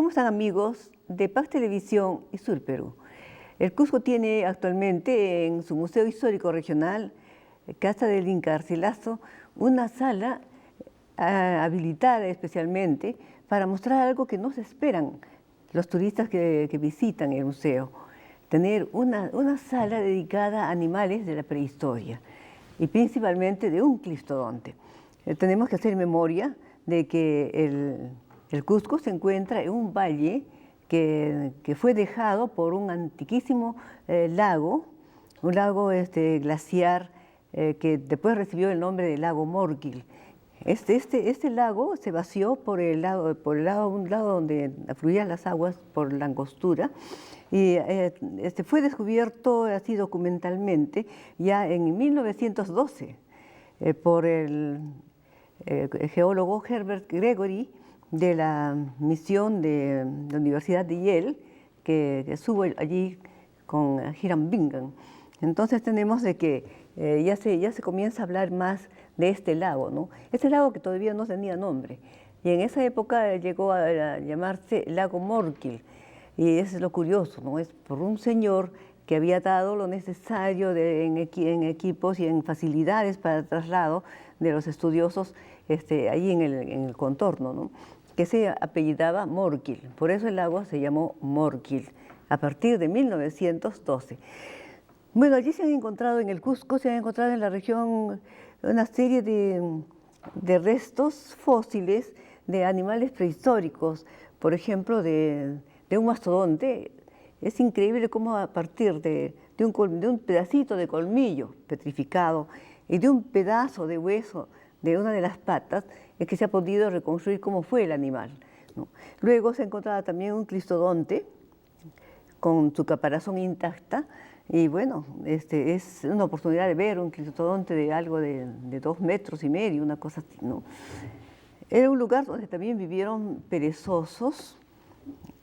¿Cómo están, amigos de Paz Televisión y Sur Perú? El Cusco tiene actualmente en su Museo Histórico Regional, Casa del Inca Garcilaso, una sala habilitada especialmente para mostrar algo que no se esperan los turistas que visitan el museo. Tener una sala dedicada a animales de la prehistoria y principalmente de un clistodonte. Tenemos que hacer memoria de que el Cusco se encuentra en un valle que fue dejado por un antiquísimo lago, un lago glaciar que después recibió el nombre de lago Morquil. Este lago se vació por un lado donde afluían las aguas por la angostura, y fue descubierto así documentalmente ya en 1912 por el geólogo Herbert Gregory de la misión de la Universidad de Yale, que estuvo allí con Hiram Bingham. Entonces tenemos de que ya se comienza a hablar más de este lago, ¿no? Este lago que todavía no tenía nombre, y en esa época llegó a llamarse Lago Morquil, y eso es lo curioso, ¿no? Es por un señor que había dado lo necesario en equipos y en facilidades para el traslado de los estudiosos allí en el contorno, ¿no? Que se apellidaba Morquil. Por eso el lago se llamó Morquil, a partir de 1912. Bueno, allí se han encontrado, en el Cusco, se han encontrado en la región una serie de restos fósiles de animales prehistóricos, por ejemplo, de un mastodonte. Es increíble cómo a partir de un pedacito de colmillo petrificado y de un pedazo de hueso de una de las patas es que se ha podido reconstruir cómo fue el animal, ¿no? Luego se encontraba también un clistodonte con su caparazón intacta, y bueno, es una oportunidad de ver un clistodonte de algo de 2,5 metros, una cosa así, ¿no? Era un lugar donde también vivieron perezosos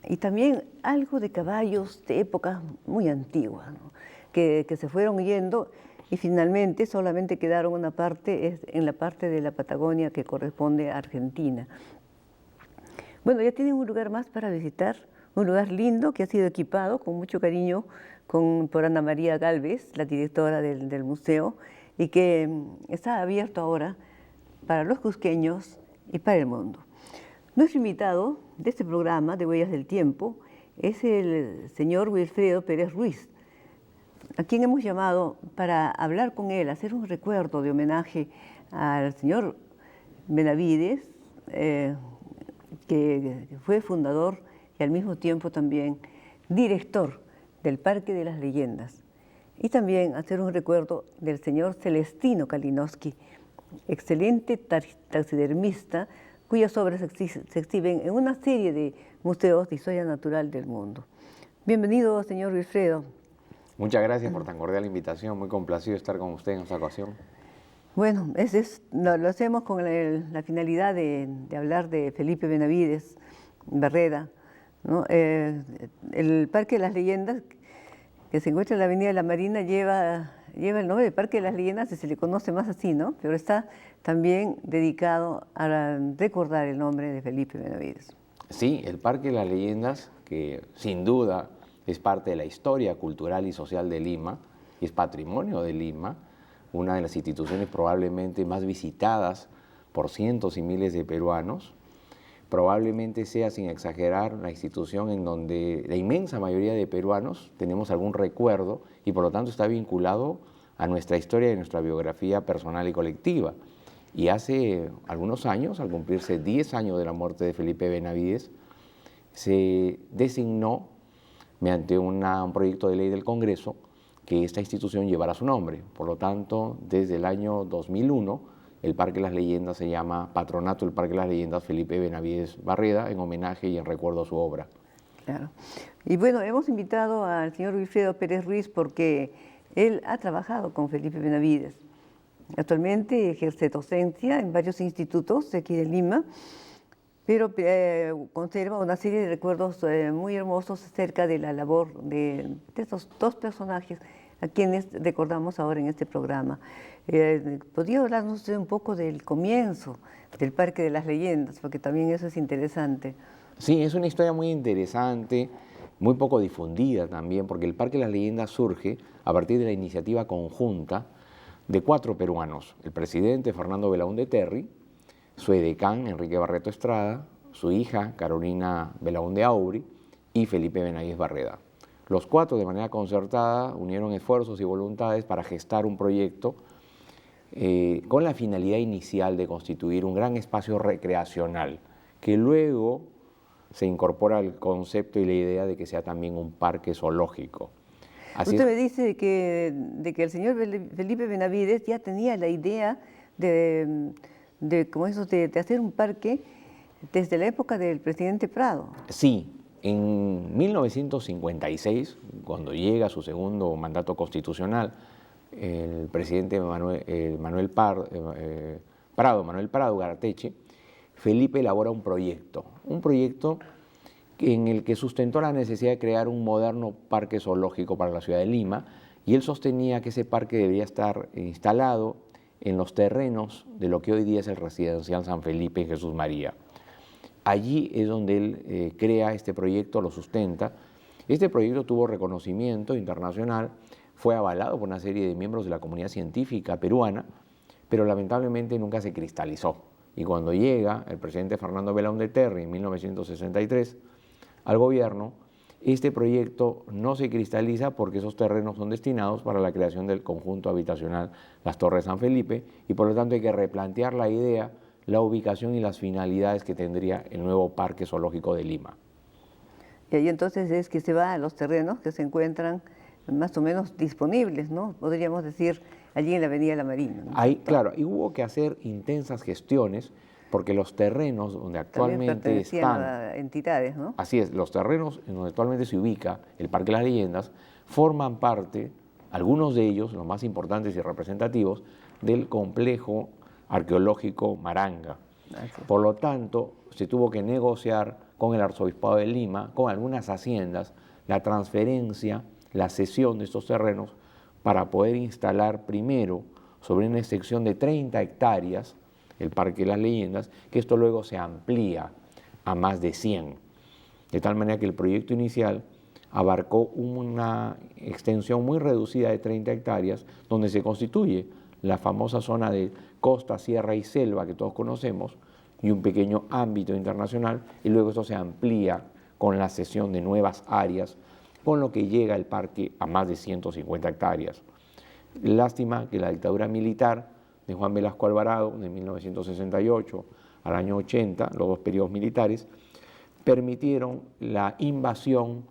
y también algo de caballos de épocas muy antiguas, ¿no? que se fueron yendo, y finalmente solamente quedaron una parte en la parte de la Patagonia que corresponde a Argentina. Bueno, ya tienen un lugar más para visitar, un lugar lindo que ha sido equipado con mucho cariño por Ana María Galvez, la directora del museo, y que está abierto ahora para los cusqueños y para el mundo. Nuestro invitado de este programa de Huellas del Tiempo es el señor Wilfredo Pérez Ruiz, a quien hemos llamado para hablar con él, hacer un recuerdo de homenaje al señor Benavides, que fue fundador y al mismo tiempo también director del Parque de las Leyendas, y también hacer un recuerdo del señor Celestino Kalinowski, excelente taxidermista, cuyas obras se exhiben en una serie de museos de historia natural del mundo. Bienvenido, señor Wilfredo. Muchas gracias por tan cordial invitación, muy complacido estar con usted en esta ocasión. Bueno, lo hacemos con la finalidad de hablar de Felipe Benavides Barreda, ¿no? El Parque de las Leyendas, que se encuentra en la Avenida de la Marina, lleva el nombre de Parque de las Leyendas, y se le conoce más así, ¿no? Pero está también dedicado a recordar el nombre de Felipe Benavides. Sí, el Parque de las Leyendas, que sin duda es parte de la historia cultural y social de Lima, y es patrimonio de Lima, una de las instituciones probablemente más visitadas por cientos y miles de peruanos. Probablemente sea, sin exagerar, la institución en donde la inmensa mayoría de peruanos tenemos algún recuerdo, y por lo tanto está vinculado a nuestra historia y nuestra biografía personal y colectiva. Y hace algunos años, al cumplirse 10 años de la muerte de Felipe Benavides, se designó, mediante un proyecto de ley del Congreso, que esta institución llevara su nombre. Por lo tanto, desde el año 2001, el Parque de las Leyendas se llama Patronato del Parque de las Leyendas Felipe Benavides Barreda, en homenaje y en recuerdo a su obra. Claro. Y bueno, hemos invitado al señor Wilfredo Pérez Ruiz porque él ha trabajado con Felipe Benavides. Actualmente ejerce docencia en varios institutos de aquí de Lima, pero conserva una serie de recuerdos muy hermosos acerca de la labor de estos dos personajes a quienes recordamos ahora en este programa. ¿Podría hablarnos un poco del comienzo del Parque de las Leyendas? Porque también eso es interesante. Sí, es una historia muy interesante, muy poco difundida también, porque el Parque de las Leyendas surge a partir de la iniciativa conjunta de 4 peruanos: el presidente Fernando Belaúnde Terry, su edecán Enrique Barreto Estrada, su hija Carolina Belaúnde Aubry y Felipe Benavides Barreda. Los 4, de manera concertada, unieron esfuerzos y voluntades para gestar un proyecto con la finalidad inicial de constituir un gran espacio recreacional, que luego se incorpora el concepto y la idea de que sea también un parque zoológico. Así Usted me dice de que el señor Felipe Benavides ya tenía la idea de hacer un parque desde la época del presidente Prado. Sí, en 1956, cuando llega su segundo mandato constitucional, el presidente Manuel Prado Garateche, Felipe elabora un proyecto en el que sustentó la necesidad de crear un moderno parque zoológico para la ciudad de Lima, y él sostenía que ese parque debería estar instalado en los terrenos de lo que hoy día es el residencial San Felipe en Jesús María. Allí es donde él crea este proyecto, lo sustenta. Este proyecto tuvo reconocimiento internacional, fue avalado por una serie de miembros de la comunidad científica peruana, pero lamentablemente nunca se cristalizó. Y cuando llega el presidente Fernando Belaúnde Terry en 1963 al gobierno, este proyecto no se cristaliza porque esos terrenos son destinados para la creación del conjunto habitacional Las Torres San Felipe, y por lo tanto hay que replantear la idea, la ubicación y las finalidades que tendría el nuevo Parque Zoológico de Lima. Y ahí entonces es que se va a los terrenos que se encuentran más o menos disponibles, ¿no? Podríamos decir, allí en la Avenida La Marina, ¿no? Ahí, claro, y hubo que hacer intensas gestiones porque los terrenos donde actualmente están a entidades, ¿no? Así es, los terrenos en donde actualmente se ubica el Parque de las Leyendas forman parte, algunos de ellos, los más importantes y representativos, del complejo arqueológico Maranga. Por lo tanto, se tuvo que negociar con el Arzobispado de Lima, con algunas haciendas, la transferencia, la cesión de estos terrenos para poder instalar primero sobre una sección de 30 hectáreas el Parque de las Leyendas, que esto luego se amplía a más de 100. De tal manera que el proyecto inicial abarcó una extensión muy reducida de 30 hectáreas, donde se constituye la famosa zona de costa, sierra y selva que todos conocemos, y un pequeño ámbito internacional, y luego esto se amplía con la cesión de nuevas áreas, con lo que llega el parque a más de 150 hectáreas. Lástima que la dictadura militar de Juan Velasco Alvarado, de 1968 al año 80, los 2 periodos militares, permitieron la invasión,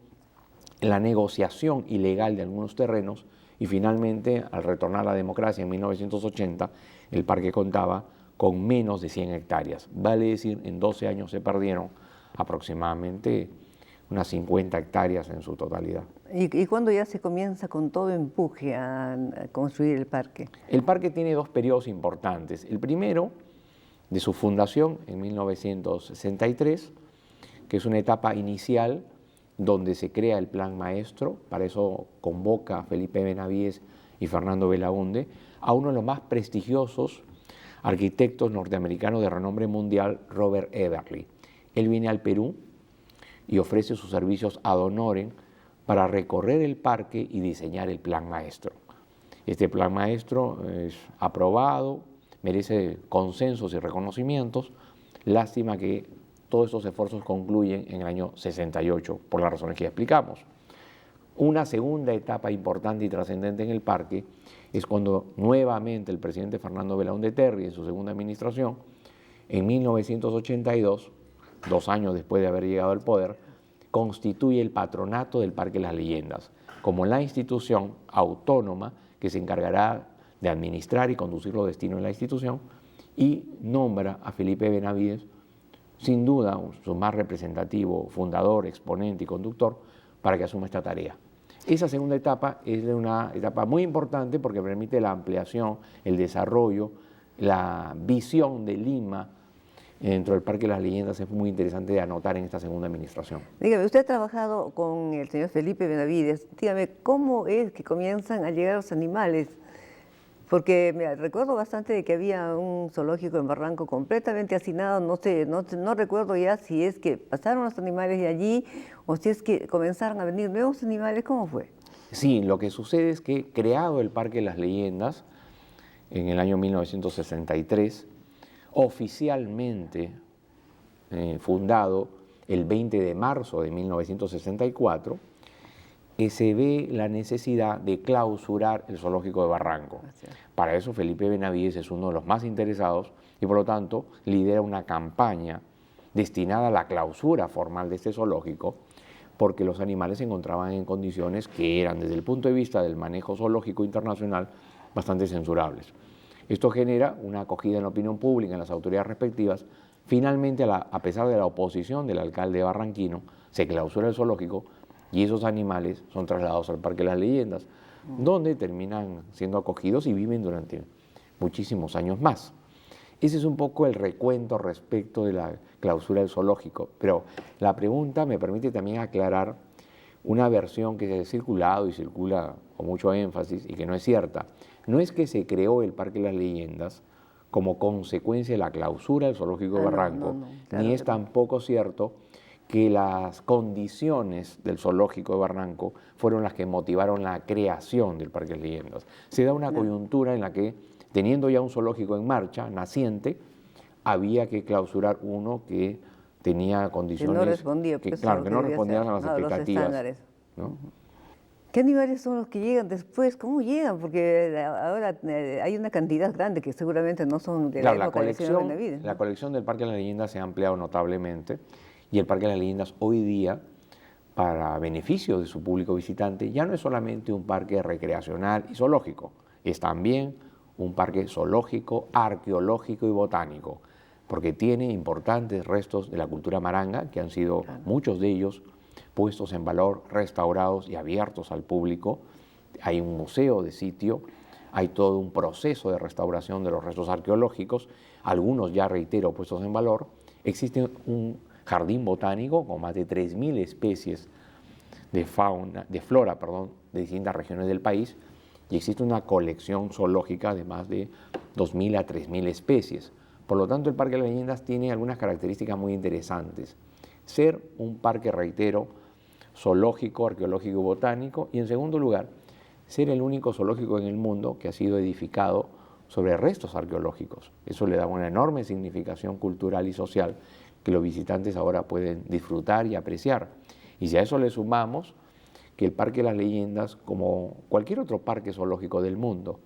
la negociación ilegal de algunos terrenos, y finalmente, al retornar la democracia en 1980, el parque contaba con menos de 100 hectáreas. Vale decir, en 12 años se perdieron aproximadamente unas 50 hectáreas en su totalidad. ¿Y cuándo ya se comienza con todo empuje a construir el parque? El parque tiene 2 periodos importantes. El primero, de su fundación en 1963, que es una etapa inicial donde se crea el plan maestro. Para eso convoca a Felipe Benavides y Fernando Belaúnde, a uno de los más prestigiosos arquitectos norteamericanos de renombre mundial, Robert Eberly. Él viene al Perú y ofrece sus servicios ad honorem para recorrer el parque y diseñar el plan maestro. Este plan maestro es aprobado, merece consensos y reconocimientos. Lástima que todos estos esfuerzos concluyen en el año 68, por las razones que ya explicamos. Una segunda etapa importante y trascendente en el parque es cuando nuevamente el presidente Fernando Belaúnde Terry, en su segunda administración, en 1982, 2 años después de haber llegado al poder, constituye el patronato del Parque de las Leyendas, como la institución autónoma que se encargará de administrar y conducir los destinos de la institución, y nombra a Felipe Benavides, sin duda su más representativo fundador, exponente y conductor, para que asuma esta tarea. Esa segunda etapa es una etapa muy importante porque permite la ampliación, el desarrollo, la visión de Lima dentro del Parque de las Leyendas. Es muy interesante de anotar en esta segunda administración. Dígame, usted ha trabajado con el señor Felipe Benavides. Dígame, ¿cómo es que comienzan a llegar los animales Porque me recuerdo bastante de que había un zoológico en Barranco completamente hacinado, no sé, no recuerdo ya si es que pasaron los animales de allí o si es que comenzaron a venir nuevos animales, ¿cómo fue? Sí, lo que sucede es que creado el Parque de las Leyendas en el año 1963, oficialmente fundado el 20 de marzo de 1964, se ve la necesidad de clausurar el zoológico de Barranco. Para eso Felipe Benavides es uno de los más interesados y por lo tanto lidera una campaña destinada a la clausura formal de este zoológico, porque los animales se encontraban en condiciones que eran, desde el punto de vista del manejo zoológico internacional, bastante censurables. Esto genera una acogida en la opinión pública, en las autoridades respectivas. Finalmente, a pesar de la oposición del alcalde barranquino, se clausura el zoológico y esos animales son trasladados al Parque de las Leyendas, donde terminan siendo acogidos y viven durante muchísimos años más. Ese es un poco el recuento respecto de la clausura del zoológico, pero la pregunta me permite también aclarar una versión que se ha circulado y circula con mucho énfasis y que no es cierta. No es que se creó el Parque de las Leyendas como consecuencia de la clausura del zoológico de Barranco, claro ni es tampoco cierto que las condiciones del zoológico de Barranco fueron las que motivaron la creación del Parque de las Leyendas. Se da una coyuntura en la que, teniendo ya un zoológico en marcha, naciente, había que clausurar uno que tenía condiciones que no respondía, pues, claro, que no debía respondían ser, a las los expectativas. estándares. ¿No? ¿Qué animales son los que llegan después? ¿Cómo llegan? Porque ahora hay una cantidad grande que seguramente no son de Claro, la época del señor Benavides, ¿no? la colección del Parque de las Leyendas se ha ampliado notablemente y el Parque de las Leyendas hoy día, para beneficio de su público visitante, ya no es solamente un parque recreacional y zoológico, es también un parque zoológico, arqueológico y botánico, porque tiene importantes restos de la cultura maranga, que han sido muchos de ellos puestos en valor, restaurados y abiertos al público. Hay un museo de sitio, hay todo un proceso de restauración de los restos arqueológicos, algunos ya, reitero, puestos en valor. Existe un jardín botánico con más de 3.000 especies de flora, de distintas regiones del país, y existe una colección zoológica de más de 2.000 a 3.000 especies. Por lo tanto, el Parque de las Leyendas tiene algunas características muy interesantes. Ser un parque, reitero, zoológico, arqueológico y botánico, y en segundo lugar, ser el único zoológico en el mundo que ha sido edificado sobre restos arqueológicos. Eso le da una enorme significación cultural y social que los visitantes ahora pueden disfrutar y apreciar. Y si a eso le sumamos que el Parque de las Leyendas, como cualquier otro parque zoológico del mundo,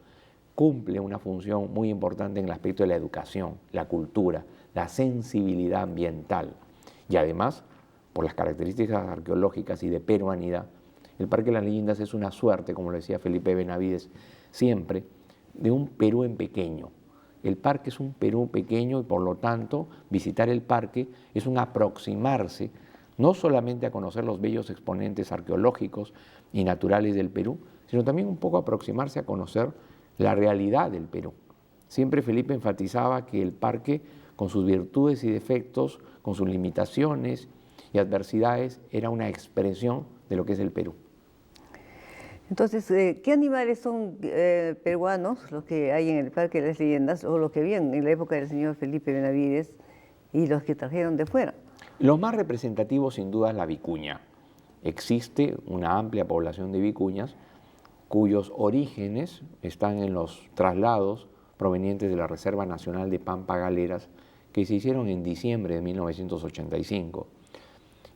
cumple una función muy importante en el aspecto de la educación, la cultura, la sensibilidad ambiental. Y además, por las características arqueológicas y de peruanidad, el Parque de las Leyendas es una suerte, como lo decía Felipe Benavides siempre, de un Perú en pequeño. El parque es un Perú pequeño y por lo tanto visitar el parque es un aproximarse no solamente a conocer los bellos exponentes arqueológicos y naturales del Perú, sino también un poco aproximarse a conocer la realidad del Perú. Siempre Felipe enfatizaba que el parque, con sus virtudes y defectos, con sus limitaciones y adversidades, era una expresión de lo que es el Perú. Entonces, ¿qué animales son peruanos los que hay en el Parque de las Leyendas o los que habían en la época del señor Felipe Benavides y los que trajeron de fuera? Los más representativos, sin duda, es la vicuña. Existe una amplia población de vicuñas cuyos orígenes están en los traslados provenientes de la Reserva Nacional de Pampa Galeras que se hicieron en diciembre de 1985.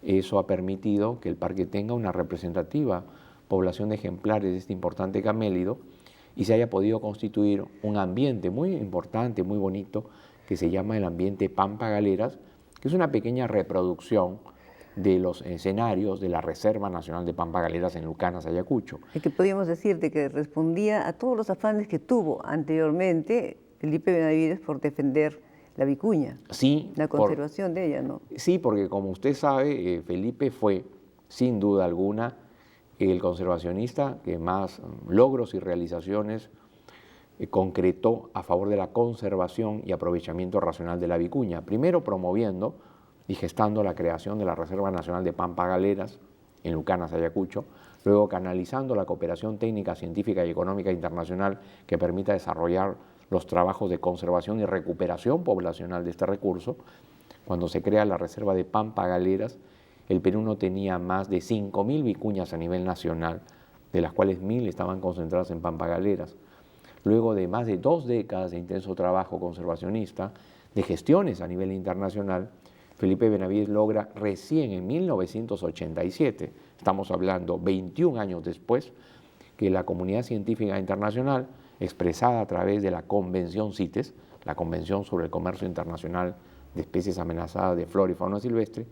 Eso ha permitido que el parque tenga una representativa población de ejemplares de este importante camélido y se haya podido constituir un ambiente muy importante, muy bonito, que se llama el ambiente Pampa Galeras, que es una pequeña reproducción de los escenarios de la Reserva Nacional de Pampa Galeras en Lucanas, Ayacucho. Y que podríamos decir de que respondía a todos los afanes que tuvo anteriormente Felipe Benavides por defender la vicuña, sí, la conservación de ella, ¿no? Sí, porque como usted sabe, Felipe fue, sin duda alguna, el conservacionista que más logros y realizaciones concretó a favor de la conservación y aprovechamiento racional de la vicuña. Primero promoviendo y gestando la creación de la Reserva Nacional de Pampa Galeras en Lucanas, Ayacucho, luego canalizando la cooperación técnica, científica y económica internacional que permita desarrollar los trabajos de conservación y recuperación poblacional de este recurso. Cuando se crea la reserva de Pampa Galeras, el Perú no tenía más de 5.000 vicuñas a nivel nacional, de las cuales 1.000 estaban concentradas en Pampa Galeras. Luego de más de 2 décadas de intenso trabajo conservacionista, de gestiones a nivel internacional, Felipe Benavides logra recién en 1987, estamos hablando 21 años después, que la comunidad científica internacional, expresada a través de la Convención CITES, la Convención sobre el Comercio Internacional de Especies Amenazadas de Flora y Fauna Silvestre,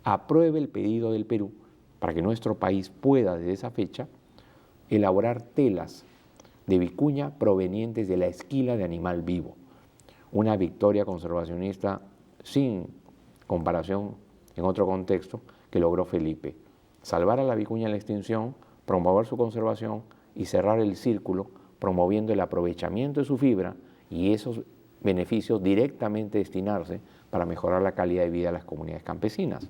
apruebe el pedido del Perú para que nuestro país pueda, desde esa fecha, elaborar telas de vicuña provenientes de la esquila de animal vivo. Una victoria conservacionista sin comparación en otro contexto que logró Felipe. Salvar a la vicuña de la extinción, promover su conservación y cerrar el círculo promoviendo el aprovechamiento de su fibra y esos beneficios directamente destinarse para mejorar la calidad de vida de las comunidades campesinas.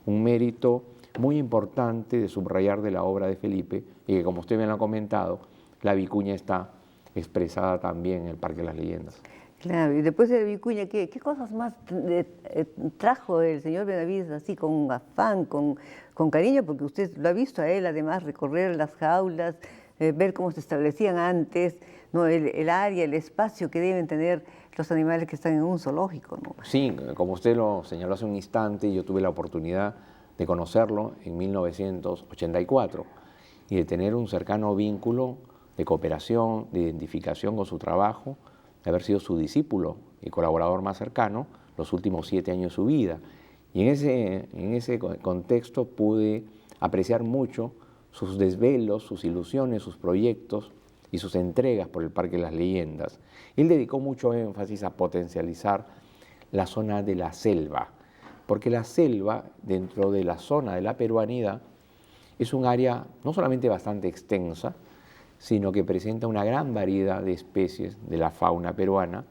Un mérito muy importante de subrayar de la obra de Felipe y que, como usted bien lo ha comentado, la vicuña está expresada también en el Parque de las Leyendas. Claro, y después de vicuña, ¿qué cosas más trajo el señor Benavides así con afán, con cariño? Porque usted lo ha visto a él, además, recorrer las jaulas, ver cómo se establecían antes, ¿no? El área, el espacio que deben tener los animales que están en un zoológico, ¿no? Sí, como usted lo señaló hace un instante, yo tuve la oportunidad de conocerlo en 1984 y de tener un cercano vínculo de cooperación, de identificación con su trabajo, de haber sido su discípulo y colaborador más cercano los últimos 7 años de su vida. Y en ese contexto pude apreciar mucho sus desvelos, sus ilusiones, sus proyectos y sus entregas por el Parque de las Leyendas. Él dedicó mucho énfasis a potencializar la zona de la selva, porque la selva, dentro de la zona de la peruanidad, es un área no solamente bastante extensa, sino que presenta una gran variedad de especies de la fauna peruana,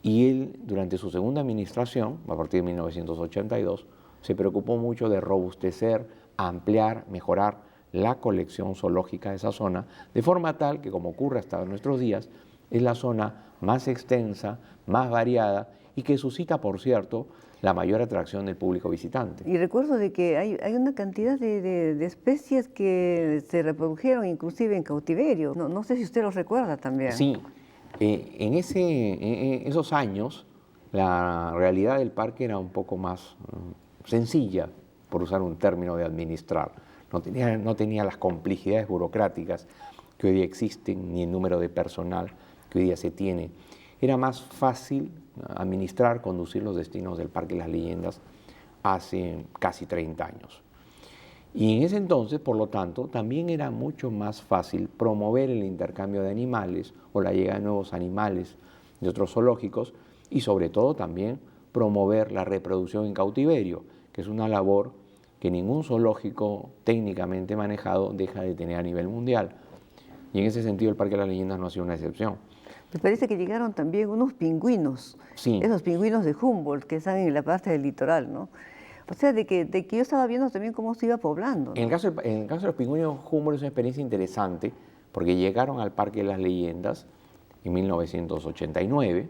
y él, durante su segunda administración, a partir de 1982, se preocupó mucho de robustecer, ampliar, mejorar la colección zoológica de esa zona, de forma tal que, como ocurre hasta nuestros días, es la zona más extensa, más variada y que suscita, por cierto, la mayor atracción del público visitante. Y recuerdo de que hay una cantidad de especies que se reprodujeron inclusive en cautiverio. No sé si usted los recuerda también. Sí, en esos años la realidad del parque era un poco más sencilla, por usar un término de administrar. No tenía las complejidades burocráticas que hoy día existen, ni el número de personal que hoy día se tiene. Era más fácil administrar, conducir los destinos del Parque de las Leyendas hace casi 30 años. Y en ese entonces, por lo tanto, también era mucho más fácil promover el intercambio de animales o la llegada de nuevos animales de otros zoológicos y sobre todo también promover la reproducción en cautiverio, que es una labor que ningún zoológico técnicamente manejado deja de tener a nivel mundial. Y en ese sentido el Parque de las Leyendas no ha sido una excepción. Me parece que llegaron también unos pingüinos, Sí. Esos pingüinos de Humboldt que están en la parte del litoral, ¿no? O sea, de que yo estaba viendo también cómo se iba poblando, ¿no? En el caso de los pingüinos Humboldt es una experiencia interesante porque llegaron al Parque de las Leyendas en 1989,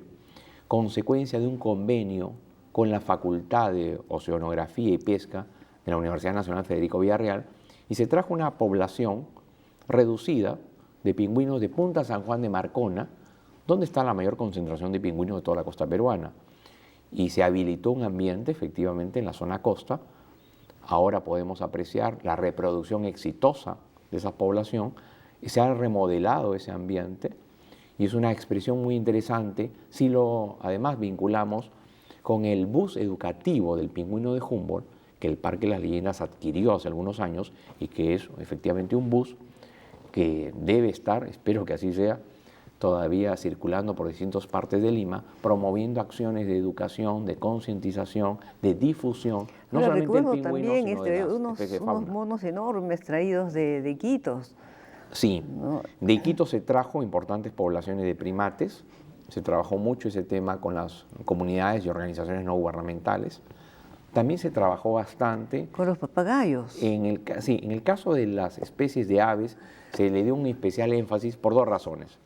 consecuencia de un convenio con la Facultad de Oceanografía y Pesca de la Universidad Nacional Federico Villarreal, y se trajo una población reducida de pingüinos de Punta San Juan de Marcona, donde está la mayor concentración de pingüinos de toda la costa peruana. Y se habilitó un ambiente efectivamente en la zona costa. Ahora podemos apreciar la reproducción exitosa de esa población y se ha remodelado ese ambiente y es una expresión muy interesante si lo además vinculamos con el bus educativo del pingüino de Humboldt que el Parque de las Leyendas adquirió hace algunos años y que es efectivamente un bus que debe estar, espero que así sea, todavía circulando por distintas partes de Lima, promoviendo acciones de educación, de concientización, de difusión, no Ahora, solamente del recuerdo pingüino, también sino de las unos especies de fauna. monos enormes traídos de Iquitos. Sí, ¿No? de Iquitos se trajo importantes poblaciones de primates, se trabajó mucho ese tema con las comunidades y organizaciones no gubernamentales, También se trabajó bastante Con los papagayos. en el caso de las especies de aves se le dio un especial énfasis por 2 razones,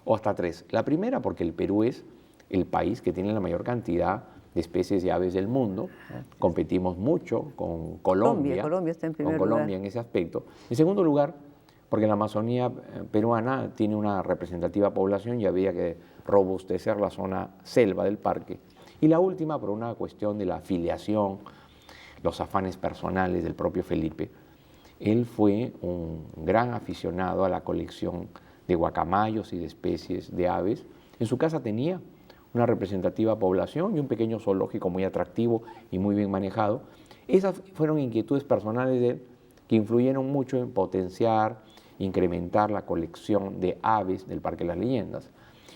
o hasta 3. La primera, porque el Perú es el país que tiene la mayor cantidad de especies de aves del mundo. Competimos mucho con Colombia. Colombia está en primer con Colombia lugar. en ese aspecto. En segundo lugar, porque la Amazonía peruana tiene una representativa población y había que robustecer la zona selva del parque. Y la última, por una cuestión de la afiliación, los afanes personales del propio Felipe. Él fue un gran aficionado a la colección de guacamayos y de especies de aves. En su casa tenía una representativa población y un pequeño zoológico muy atractivo y muy bien manejado. Esas fueron inquietudes personales de él que influyeron mucho en potenciar, incrementar la colección de aves del Parque de las Leyendas.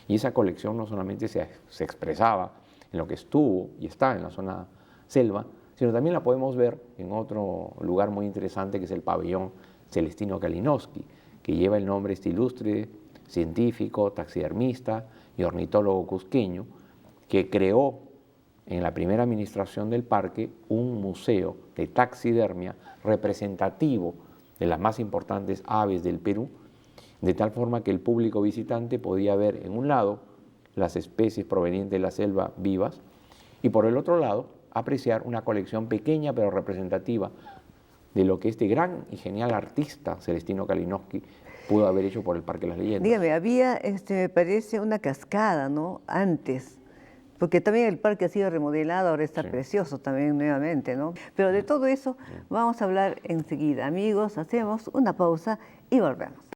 Y esa colección no solamente se expresaba en lo que estuvo y está en la zona selva, sino también la podemos ver en otro lugar muy interesante que es el pabellón Celestino Kalinowski, que lleva el nombre de este ilustre científico, taxidermista y ornitólogo cusqueño, que creó en la primera administración del parque un museo de taxidermia representativo de las más importantes aves del Perú, de tal forma que el público visitante podía ver en un lado las especies provenientes de la selva vivas y por el otro lado apreciar una colección pequeña pero representativa de lo que este gran y genial artista Celestino Kalinowski pudo haber hecho por el Parque de las Leyendas. Dígame, había, me parece, una cascada, ¿no? Antes, porque también el parque ha sido remodelado, ahora está precioso también nuevamente, ¿no? Pero de todo eso vamos a hablar enseguida. Amigos, hacemos una pausa y volvemos.